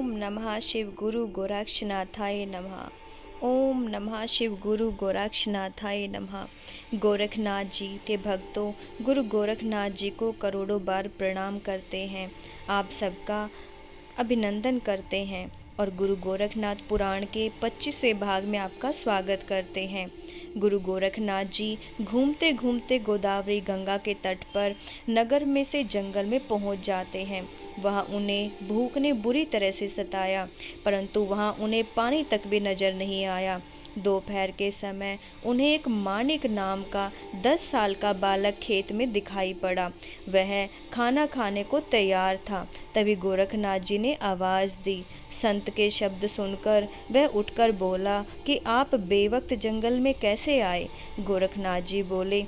ओम नमः शिव गुरु गोरक्षनाथाय नमः। ओम नमः शिव गुरु गोरक्षनाथाय नमः। गोरखनाथ जी के भक्तों, गुरु गोरखनाथ जी को करोड़ों बार प्रणाम करते हैं। आप सबका अभिनंदन करते हैं और गुरु गोरखनाथ पुराण के 25वें भाग में आपका स्वागत करते हैं। गुरु गोरखनाथ जी घूमते घूमते गोदावरी गंगा के तट पर नगर में से जंगल में पहुंच जाते हैं। वहां उन्हें भूख ने बुरी तरह से सताया, परंतु वहां उन्हें पानी तक भी नजर नहीं आया। दोपहर के समय उन्हें एक माणिक नाम का 10 साल का बालक खेत में दिखाई पड़ा। वह खाना खाने को तैयार था। तभी गोरखनाथ जी ने आवाज़ दी। संत के शब्द सुनकर वह उठकर बोला कि आप बेवक्त जंगल में कैसे आए। गोरखनाथ जी बोले,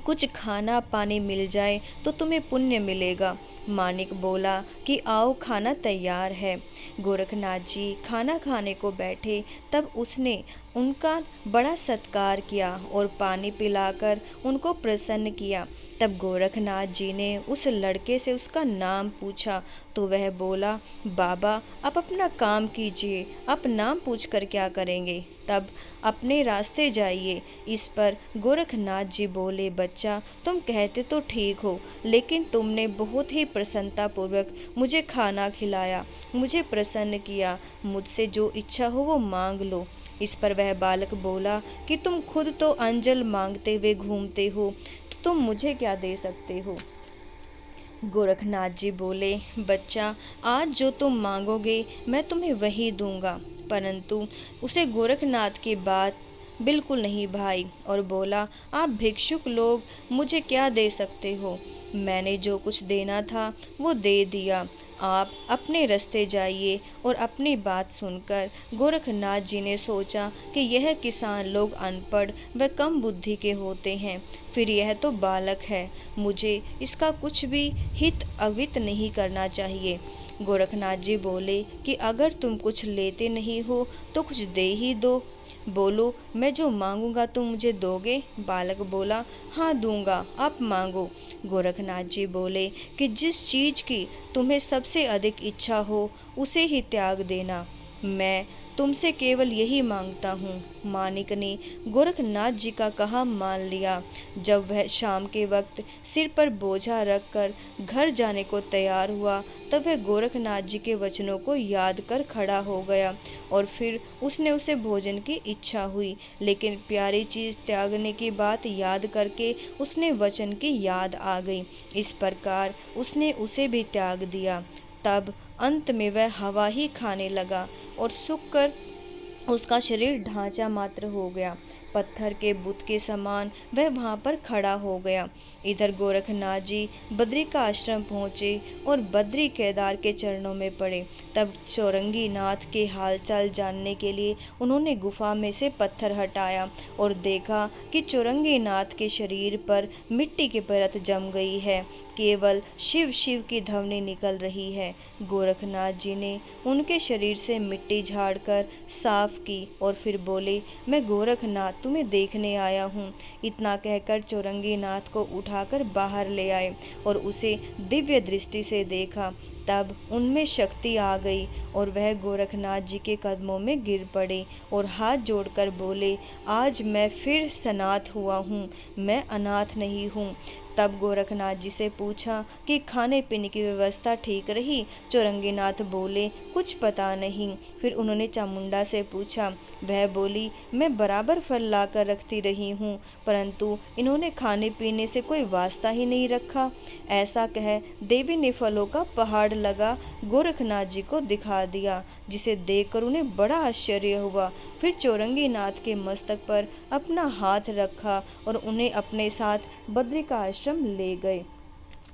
कुछ खाना पानी मिल जाए तो तुम्हें पुण्य मिलेगा। मानिक बोला कि आओ, खाना तैयार है। गोरखनाथ जी खाना खाने को बैठे, तब उसने उनका बड़ा सत्कार किया और पानी पिलाकर उनको प्रसन्न किया। तब गोरखनाथ जी ने उस लड़के से उसका नाम पूछा तो वह बोला, बाबा आप अपना काम कीजिए, आप नाम पूछकर क्या करेंगे, तब अपने रास्ते जाइए। इस पर गोरखनाथ जी बोले, बच्चा तुम कहते तो ठीक हो, लेकिन तुमने बहुत ही प्रसन्नतापूर्वक मुझे खाना खिलाया, मुझे प्रसन्न किया। मुझसे जो इच्छा हो वो मांग लो। इस पर वह बालक बोला कि तुम खुद तो अंजल मांगते हुए घूमते हो, तो तुम मुझे क्या दे सकते हो। गोरखनाथ जी बोले, बच्चा आज जो तुम मांगोगे मैं तुम्हें वही दूंगा। परंतु उसे गोरखनाथ की बात बिल्कुल नहीं भाई और बोला, आप भिक्षुक लोग मुझे क्या दे सकते हो। मैंने जो कुछ देना था वो दे दिया। आप अपने रास्ते जाइए। और अपनी बात सुनकर गोरखनाथ जी ने सोचा कि यह किसान लोग अनपढ़ व कम बुद्धि के होते हैं, फिर यह तो बालक है, मुझे इसका कुछ भी हित अवित नहीं करना चाहिए। गोरखनाथ जी बोले कि अगर तुम कुछ लेते नहीं हो तो कुछ दे ही दो। बोलो, मैं जो मांगूंगा तुम मुझे दोगे। बालक बोला, हाँ दूंगा, आप मांगो। गोरखनाथ जी बोले कि जिस चीज़ की तुम्हें सबसे अधिक इच्छा हो उसे ही त्याग देना। मैं तुमसे केवल यही मांगता हूँ। मानिक ने गोरखनाथ जी का कहा मान लिया। जब वह शाम के वक्त सिर पर बोझा रखकर घर जाने को तैयार हुआ, तब वह गोरखनाथ जी के वचनों को याद कर खड़ा हो गया और फिर उसने उसे भोजन की इच्छा हुई, लेकिन प्यारी चीज़ त्यागने की बात याद करके उसने वचन की याद आ गई। इस प्रकार उसने उसे भी त्याग दिया। तब अंत में वह हवा ही खाने लगा और सूख कर उसका शरीर ढांचा मात्र हो गया। पत्थर के बुत के समान वह वहाँ पर खड़ा हो गया। इधर गोरखनाथ जी बद्री का आश्रम पहुँचे और बद्री केदार के चरणों में पड़े। तब चौरंगी नाथ के हालचाल जानने के लिए उन्होंने गुफा में से पत्थर हटाया और देखा कि चौरंगी नाथ के शरीर पर मिट्टी की परत जम गई है, केवल शिव शिव की ध्वनि निकल रही है। गोरखनाथ जी ने उनके शरीर से मिट्टी झाड़कर साफ की और फिर बोले, मैं गोरखनाथ तुम्हें देखने आया हूँ। इतना कहकर चौरंगी नाथ को उठाकर बाहर ले आए और उसे दिव्य दृष्टि से देखा। तब उनमें शक्ति आ गई और वह गोरखनाथ जी के कदमों में गिर पड़े और हाथ जोड़कर बोले, आज मैं फिर सनाथ हुआ हूँ, मैं अनाथ नहीं हूँ। तब गोरखनाथ जी से पूछा कि खाने पीने की व्यवस्था ठीक रही। चौरंगीनाथ बोले, कुछ पता नहीं। फिर उन्होंने चामुंडा से पूछा। वह बोली, मैं बराबर फल लाकर रखती रही हूँ, परंतु इन्होंने खाने पीने से कोई वास्ता ही नहीं रखा। ऐसा कह देवी ने फलों का पहाड़ लगा गोरखनाथ जी को दिखा दिया, जिसे देखकर उन्हें बड़ा आश्चर्य हुआ। फिर चौरंगीनाथ के मस्तक पर अपना हाथ रखा और उन्हें अपने साथ बद्री का आश्रम ले गए।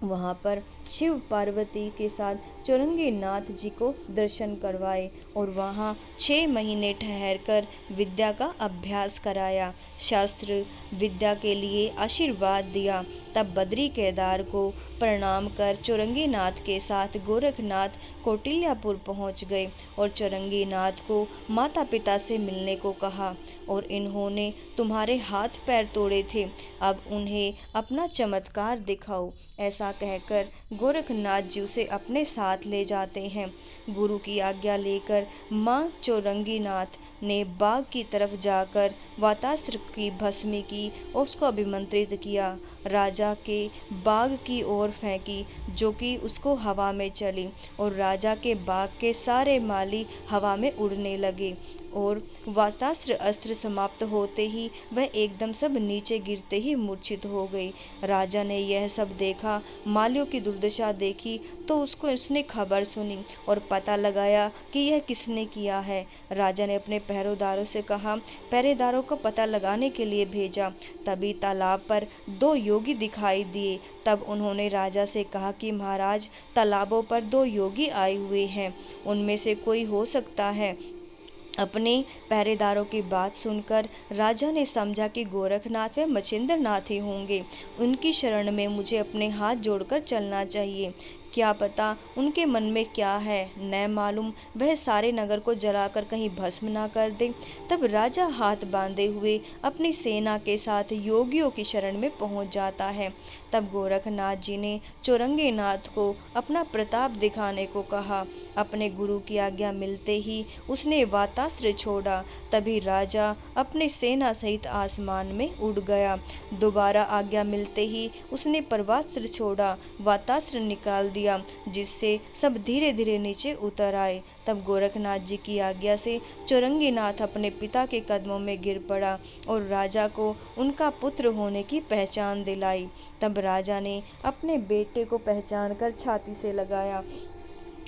वहाँ पर शिव पार्वती के साथ चौरंगी नाथ जी को दर्शन करवाए और वहाँ 6 महीने ठहरकर विद्या का अभ्यास कराया, शास्त्र विद्या के लिए आशीर्वाद दिया। तब बद्री केदार को प्रणाम कर चौरंगी नाथ के साथ गोरखनाथ कौटिल्यापुर पहुँच गए और चौरंगी नाथ को माता पिता से मिलने को कहा और इन्होंने तुम्हारे हाथ पैर तोड़े थे, अब उन्हें अपना चमत्कार दिखाओ। ऐसा कहकर गोरखनाथ जी उसे अपने साथ साथ ले जाते हैं। गुरु की आज्ञा लेकर माँ चौरंगीनाथ ने बाग की तरफ जाकर वातास्त्र की भस्मी की और उसको अभिमंत्रित किया। राजा के बाग की ओर फेंकी, जो कि उसको हवा में चली और राजा के बाग के सारे माली हवा में उड़ने लगे और वातास्त्र अस्त्र समाप्त होते ही वह एकदम सब नीचे गिरते ही मूर्छित हो गई। राजा ने यह सब देखा, मालियों की दुर्दशा देखी तो उसने खबर सुनी और पता लगाया कि यह किसने किया है। राजा ने अपने पहरेदारों से कहा, पहरेदारों को पता लगाने के लिए भेजा। तभी तालाब पर 2 योगी दिखाई दिए। तब उन्होंने राजा से कहा कि महाराज, तालाबों पर 2 योगी आए हुए हैं, उनमें से कोई हो सकता है। अपने पहरेदारों की बात सुनकर राजा ने समझा कि गोरखनाथ व मच्छिंद्रनाथ ही होंगे। उनकी शरण में मुझे अपने हाथ जोड़कर चलना चाहिए। क्या पता उनके मन में क्या है, न मालूम वह सारे नगर को जलाकर कहीं भस्म ना कर दे। तब राजा हाथ बांधे हुए अपनी सेना के साथ योगियों की शरण में पहुंच जाता है। तब गोरखनाथ जी ने चौरंगीनाथ को अपना प्रताप दिखाने को कहा। अपने गुरु की आज्ञा मिलते ही उसने वातास्त्र छोड़ा। तभी राजा अपने सेना सहित आसमान में उड़ गया। दोबारा आज्ञा मिलते ही उसने परवास्त्र छोड़ा, वातास्त्र निकाल दिया, जिससे सब धीरे धीरे नीचे उतर आए। तब गोरखनाथ जी की आज्ञा से चौरंगीनाथ अपने पिता के कदमों में गिर पड़ा और राजा को उनका पुत्र होने की पहचान दिलाई। तब राजा ने अपने बेटे को पहचान कर छाती से लगाया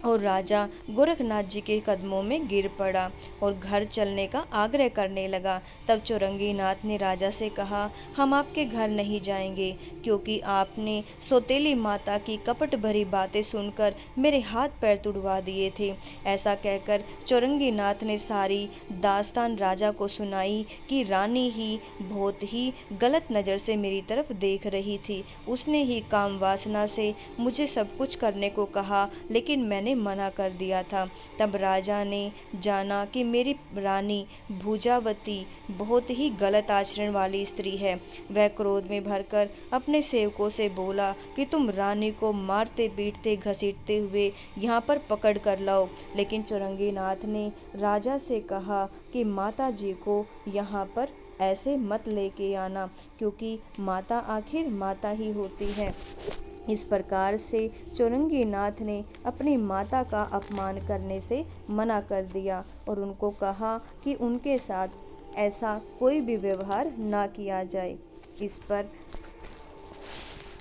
और राजा गोरखनाथ जी के कदमों में गिर पड़ा और घर चलने का आग्रह करने लगा। तब चौरंगीनाथ ने राजा से कहा, हम आपके घर नहीं जाएंगे, क्योंकि आपने सौतेली माता की कपट भरी बातें सुनकर मेरे हाथ पैर तुड़वा दिए थे। ऐसा कहकर चौरंगीनाथ ने सारी दास्तान राजा को सुनाई कि रानी ही बहुत ही गलत नज़र से मेरी तरफ देख रही थी। उसने ही काम वासना से मुझे सब कुछ करने को कहा, लेकिन मैंने मना कर दिया था। तब राजा ने जाना कि मेरी रानी भुजावती बहुत ही गलत आचरण वाली स्त्री है। वह क्रोध में भरकर अपने सेवकों से बोला कि तुम रानी को मारते पीटते घसीटते हुए यहाँ पर पकड़ कर लाओ। लेकिन चौरंगीनाथ ने राजा से कहा कि माता जी को यहाँ पर ऐसे मत लेके आना, क्योंकि माता आखिर माता ही होती है। इस प्रकार से चौरंगीनाथ ने अपनी माता का अपमान करने से मना कर दिया और उनको कहा कि उनके साथ ऐसा कोई भी व्यवहार ना किया जाए। इस पर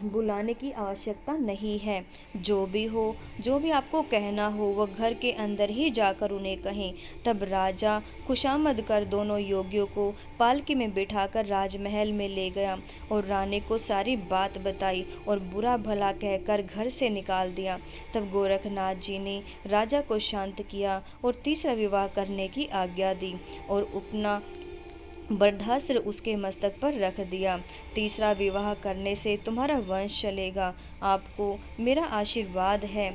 बुलाने की आवश्यकता नहीं है। जो भी आपको कहना हो वह घर के अंदर ही जाकर उन्हें कहें। तब राजा खुशामद कर दोनों योगियों को पालकी में बिठाकर राजमहल में ले गया और रानी को सारी बात बताई और बुरा भला कहकर घर से निकाल दिया। तब गोरखनाथ जी ने राजा को शांत किया और तीसरा विवाह करने की आज्ञा दी और अपना बर्धास्त्र उसके मस्तक पर रख दिया। तीसरा विवाह करने से तुम्हारा वंश चलेगा, आपको मेरा आशीर्वाद है।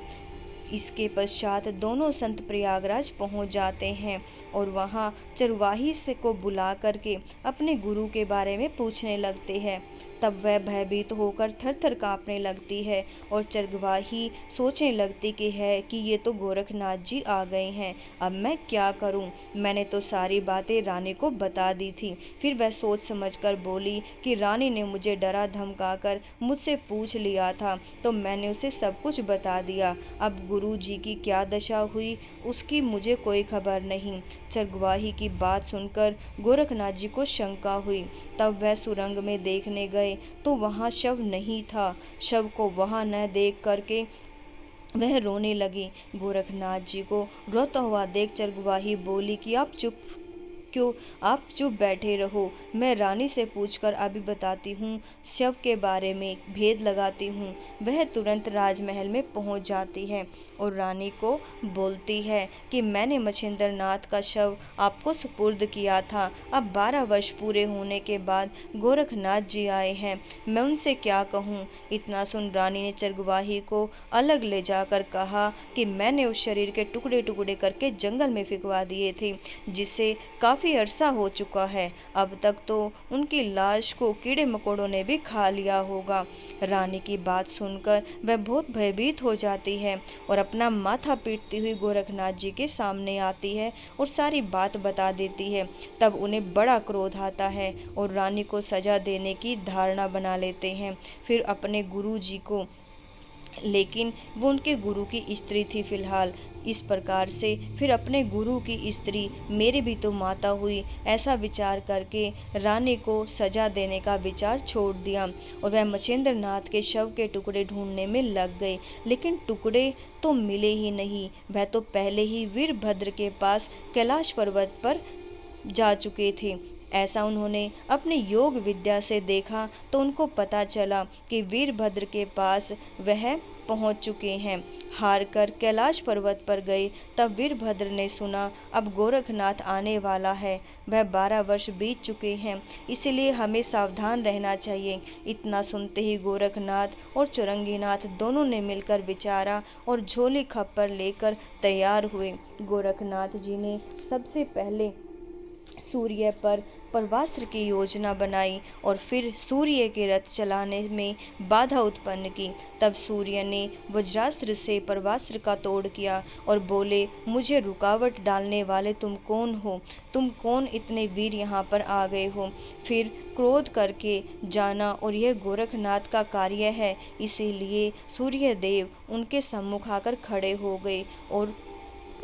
इसके पश्चात दोनों संत प्रयागराज पहुंच जाते हैं और वहां चरवाही से को बुला करके अपने गुरु के बारे में पूछने लगते हैं। तब वह भयभीत होकर थर थर काँपने लगती है और चरवाही सोचने लगती कि ये तो गोरखनाथ जी आ गए हैं, अब मैं क्या करूं? मैंने तो सारी बातें रानी को बता दी थी। फिर वह सोच समझकर बोली कि रानी ने मुझे डरा धमकाकर मुझसे पूछ लिया था, तो मैंने उसे सब कुछ बता दिया। अब गुरु जी की क्या दशा हुई उसकी मुझे कोई खबर नहीं। चरवाही की बात सुनकर गोरखनाथ जी को शंका हुई। तब वह सुरंग में देखने गए तो वहां शव नहीं था। शव को वहां न देख करके वह रोने लगी। गोरखनाथ जी को रोता हुआ देख चरवाही बोली कि आप चुप बैठे रहो, मैं रानी से पूछकर अभी बताती हूँ, शव के बारे में भेद लगाती हूँ। वह तुरंत राजमहल में पहुँच जाती है और रानी को बोलती है कि मैंने मच्छिंद्रनाथ का शव आपको सुपुर्द किया था। अब 12 वर्ष पूरे होने के बाद गोरखनाथ जी आए हैं, मैं उनसे क्या कहूँ? इतना सुन रानी ने चरवाही को अलग ले जाकर कहा कि मैंने उस शरीर के टुकड़े टुकड़े करके जंगल में फेंकवा दिए थे, जिससे काफ़ी काफ़ी अरसा हो चुका है, अब तक तो उनकी लाश को कीड़े मकोड़ों ने भी खा लिया होगा। रानी की बात सुनकर वह बहुत भयभीत हो जाती है और अपना माथा पीटती हुई गोरखनाथ जी के सामने आती है और सारी बात बता देती है। तब उन्हें बड़ा क्रोध आता है और रानी को सजा देने की धारणा बना लेते हैं। फिर अपने गुरु जी को, लेकिन वो उनके गुरु की स्त्री थी फिलहाल। इस प्रकार से फिर अपने गुरु की स्त्री मेरी भी तो माता हुई, ऐसा विचार करके रानी को सजा देने का विचार छोड़ दिया और वह मछेंद्र नाथ के शव के टुकड़े ढूंढने में लग गए। लेकिन टुकड़े तो मिले ही नहीं। वह तो पहले ही वीरभद्र के पास कैलाश पर्वत पर जा चुके थे। ऐसा उन्होंने अपने योग विद्या से देखा तो उनको पता चला कि वीरभद्र के पास वह पहुंच चुके हैं। हार कर कैलाश पर्वत पर गए। तब वीरभद्र ने सुना अब गोरखनाथ आने वाला है। वह 12 वर्ष बीत चुके हैं, इसलिए हमें सावधान रहना चाहिए। इतना सुनते ही गोरखनाथ और चुरंगीनाथ दोनों ने मिलकर विचारा और झोली खप्पर लेकर तैयार हुए। गोरखनाथ जी ने सबसे पहले सूर्य पर परवास्त्र की योजना बनाई और फिर सूर्य के रथ चलाने में बाधा उत्पन्न की। तब सूर्य ने वज्रास्त्र से परवास्त्र का तोड़ किया और बोले, मुझे रुकावट डालने वाले तुम कौन हो? तुम कौन इतने वीर यहाँ पर आ गए हो? फिर क्रोध करके जाना और यह गोरखनाथ का कार्य है, इसीलिए सूर्य देव उनके सम्मुख आकर खड़े हो गए और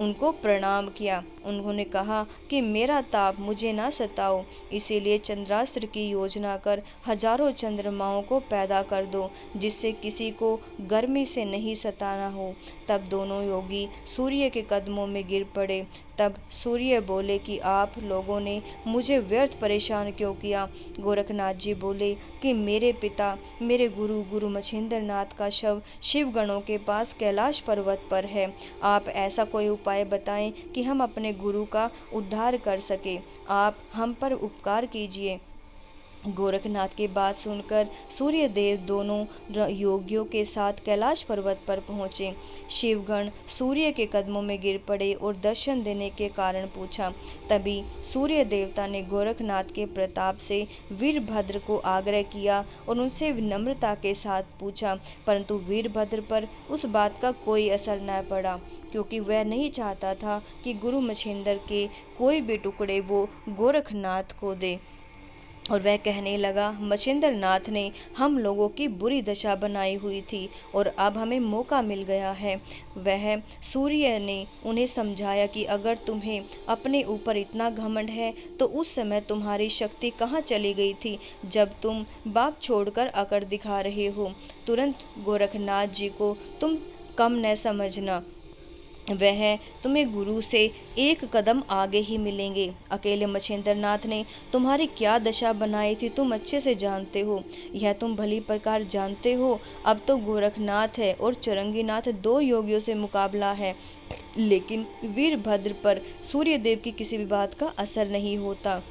उनको प्रणाम किया। उन्होंने कहा कि मेरा ताप मुझे ना सताओ, इसीलिए चंद्रास्त्र की योजना कर हजारों चंद्रमाओं को पैदा कर दो, जिससे किसी को गर्मी से नहीं सताना हो। तब दोनों योगी सूर्य के कदमों में गिर पड़े। तब सूर्य बोले कि आप लोगों ने मुझे व्यर्थ परेशान क्यों किया? गोरखनाथ जी बोले कि मेरे पिता, मेरे गुरु मछेंद्र नाथ का शव शिवगणों के पास कैलाश पर्वत पर है। आप ऐसा कोई उपाय बताएं कि हम अपने गुरु का उद्धार कर सके। आप हम पर उपकार कीजिए। गोरखनाथ की बात सुनकर सूर्यदेव दोनों योगियों के साथ कैलाश पर्वत पर पहुँचे। शिवगण सूर्य के कदमों में गिर पड़े और दर्शन देने के कारण पूछा। तभी सूर्य देवता ने गोरखनाथ के प्रताप से वीरभद्र को आग्रह किया और उनसे विनम्रता के साथ पूछा, परंतु वीरभद्र पर उस बात का कोई असर न पड़ा, क्योंकि वह नहीं चाहता था कि गुरु मछेंद्र के कोई भी टुकड़े वो गोरखनाथ को दे। और वह कहने लगा, मछेंद्र नाथ ने हम लोगों की बुरी दशा बनाई हुई थी और अब हमें मौका मिल गया है। वह सूर्य ने उन्हें समझाया कि अगर तुम्हें अपने ऊपर इतना घमंड है तो उस समय तुम्हारी शक्ति कहाँ चली गई थी जब तुम बाप छोड़कर अकड़ दिखा रहे हो। तुरंत गोरखनाथ जी को तुम कम न समझना, वह तुम्हें गुरु से एक कदम आगे ही मिलेंगे। अकेले मछेंद्र नाथ ने तुम्हारी क्या दशा बनाई थी तुम अच्छे से जानते हो, यह तुम भली प्रकार जानते हो। अब तो गोरखनाथ है और चुरंगीनाथ 2 योगियों से मुकाबला है, लेकिन वीरभद्र पर सूर्यदेव की किसी भी बात का असर नहीं होता।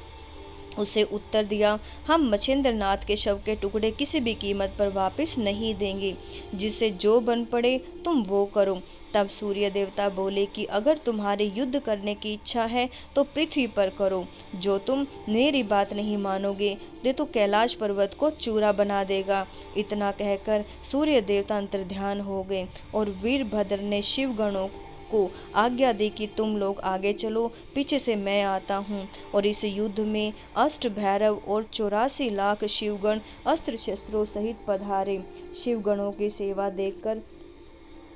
उसे उत्तर दिया, हम मछेंद्र नाथ के शव के टुकड़े किसी भी कीमत पर वापस नहीं देंगे, जिससे जो बन पड़े तुम वो करो। तब सूर्य देवता बोले कि अगर तुम्हारे युद्ध करने की इच्छा है तो पृथ्वी पर करो, जो तुम मेरी बात नहीं मानोगे दे तो कैलाश पर्वत को चूरा बना देगा। इतना कहकर सूर्य देवता अंतर्ध्यान हो गए और वीरभद्र ने शिवगणों को आज्ञा दी कि तुम लोग आगे चलो, पीछे से मैं आता हूँ। और इस युद्ध में अष्ट भैरव और 84 लाख शिवगण अस्त्र शस्त्रों सहित पधारे। शिवगणों की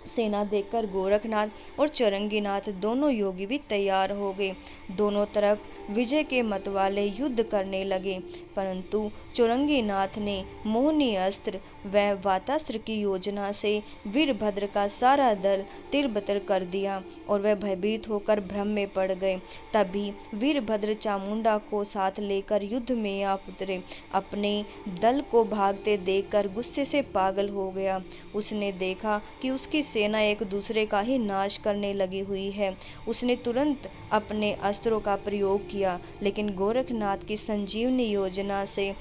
सेना देखकर गोरखनाथ और चुरंगीनाथ दोनों योगी भी तैयार हो गए। दोनों तरफ विजय के मतवाले युद्ध करने लगे, परंतु चुरंगीनाथ ने मोहनी अस्त्र व वातास्त्र की योजना से वीरभद्र का सारा दल तिरबतर कर दिया और वह भयभीत होकर भ्रम में पड़ गए। तभी वीरभद्र चामुंडा को साथ लेकर युद्ध में आ उतरे। अपने दल को भागते देखकर गुस्से से पागल हो गया। उसने देखा कि उसकी सेना एक दूसरे का ही नाश करने लगी हुई है। उसने तुरंत अपने अस्त्रों का प्रयोग किया, लेकिन गोरखनाथ की संजीवनी योजना से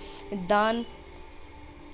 दान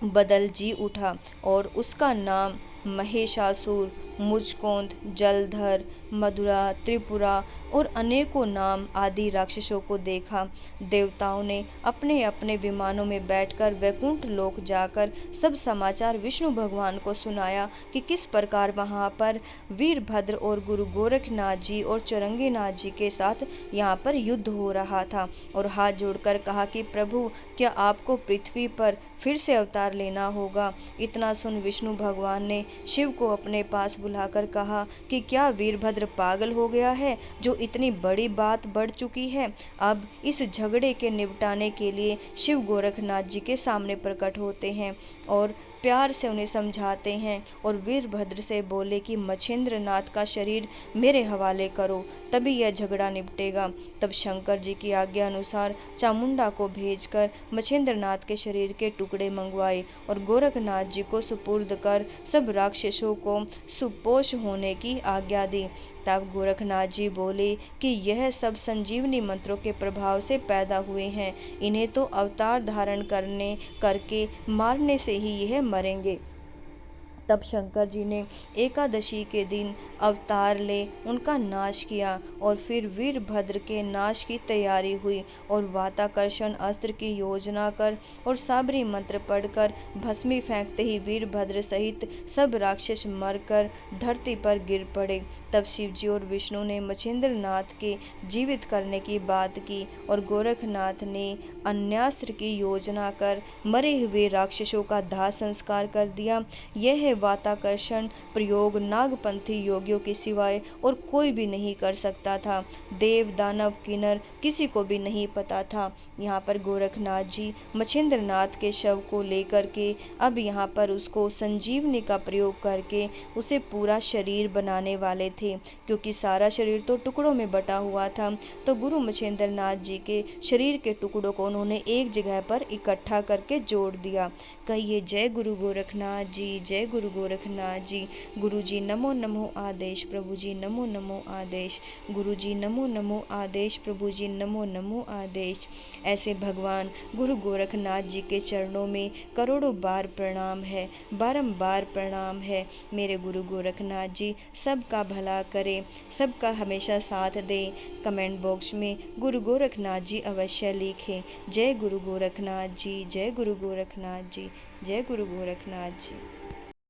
बदल जी उठा और उसका नाम महेशासुर, मुचकोंद, जलधर, मधुरा, त्रिपुरा, और अनेकों नाम आदि राक्षसों को देखा। देवताओं ने अपने अपने विमानों में बैठकर वैकुंठ लोक जाकर सब समाचार विष्णु भगवान को सुनाया कि किस प्रकार वहाँ पर वीरभद्र और गुरु गोरखनाथ जी और चौरंगीनाथ जी के साथ यहाँ पर युद्ध हो रहा था, और हाथ जोड़कर कहा कि प्रभु, क्या आपको पृथ्वी पर फिर से अवतार लेना होगा। इतना सुन विष्णु भगवान ने शिव को अपने पास बुलाकर कहा कि क्या वीरभद्र पागल हो गया है, जो इतनी बड़ी बात बढ़ चुकी है। अब इस झगड़े के निपटाने के लिए शिव गोरखनाथ जी के सामने प्रकट होते हैं और प्यार से उन्हें समझाते हैं और वीरभद्र से बोले कि मच्छिंद्र नाथ का शरीर मेरे हवाले करो, तभी यह झगड़ा निपटेगा। तब शंकर जी की आज्ञा अनुसार चामुंडा को भेजकर मच्छिंद्र नाथ के शरीर के टुकड़े मंगवाए और गोरखनाथ जी को सुपुर्द कर सब राक्षसों को सुपोष होने की आज्ञा दी। तब गोरखनाथ जी बोले कि यह सब संजीवनी मंत्रों के प्रभाव से पैदा हुए हैं, इन्हें तो अवतार धारण करके मारने से ही यह मरेंगे। तब शंकर जी ने एकादशी के दिन अवतार ले उनका नाश किया और फिर वीरभद्र के नाश की तैयारी हुई और वाताकर्षण अस्त्र की योजना कर और साबरी मंत्र पढ़कर भस्मी फेंकते ही वीरभद्र सहित सब राक्षस मरकर धरती पर गिर पड़े। तब शिवजी और विष्णु ने मच्छिंद्र नाथ के जीवित करने की बात की और गोरखनाथ ने अन्यास्त्र की योजना कर मरे हुए राक्षसों का दाह संस्कार कर दिया। यह वाताकर्षण प्रयोग नागपंथी योगियों के सिवाय और कोई भी नहीं कर सकता था। देव दानव किन्नर किसी को भी नहीं पता था। यहाँ पर गोरखनाथ जी मच्छिंद्र नाथ के शव को लेकर के अब यहाँ पर उसको संजीवनी का प्रयोग करके उसे पूरा शरीर बनाने वाले थे, क्योंकि सारा शरीर तो टुकड़ों में बटा हुआ था। तो गुरु मच्छिंद्र नाथ जी के शरीर के टुकड़ों को उन्होंने एक जगह पर इकट्ठा करके जोड़ दिया। कहिए जय गुरु गोरखनाथ जी, जय गुरु गोरखनाथ जी। गुरु जी नमो नमो आदेश, प्रभु जी नमो नमो आदेश, गुरु जी नमो नमो आदेश, प्रभु जी नमो नमो आदेश। ऐसे भगवान गुरु गोरखनाथ जी के चरणों में करोड़ों बार प्रणाम है, बारंबार प्रणाम है। मेरे गुरु गोरखनाथ जी सबका भला करे, सबका हमेशा साथ दे। कमेंट बॉक्स में गुरु गोरखनाथ जी अवश्य लिखें। जय गुरु गोरखनाथ जी, जय गुरु गोरखनाथ जी, जय गुरु गोरखनाथ जी।